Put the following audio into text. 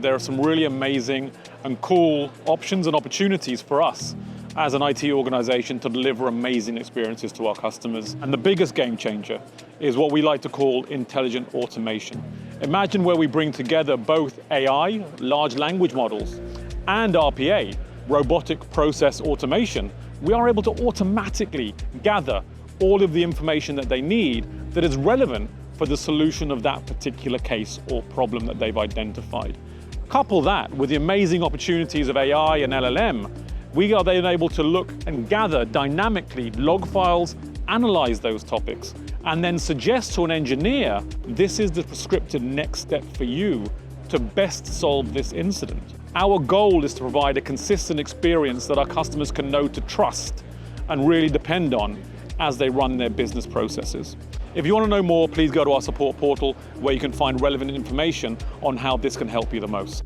there are some really amazing and cool options and opportunities for us as an IT organization to deliver amazing experiences to our customers. And the biggest game changer is what we like to call intelligent automation. Imagine where we bring together both AI, large language models, and RPA, robotic process automation. We are able to automatically gather all of the information that they need that is relevant for the solution of that particular case or problem that they've identified. Couple that with the amazing opportunities of AI and LLM, we are then able to look and gather dynamically log files, analyze those topics, and then suggest to an engineer, this is the prescriptive next step for you to best solve this incident. Our goal is to provide a consistent experience that our customers can know to trust and really depend on as they run their business processes. If you want to know more, please go to our support portal where you can find relevant information on how this can help you the most.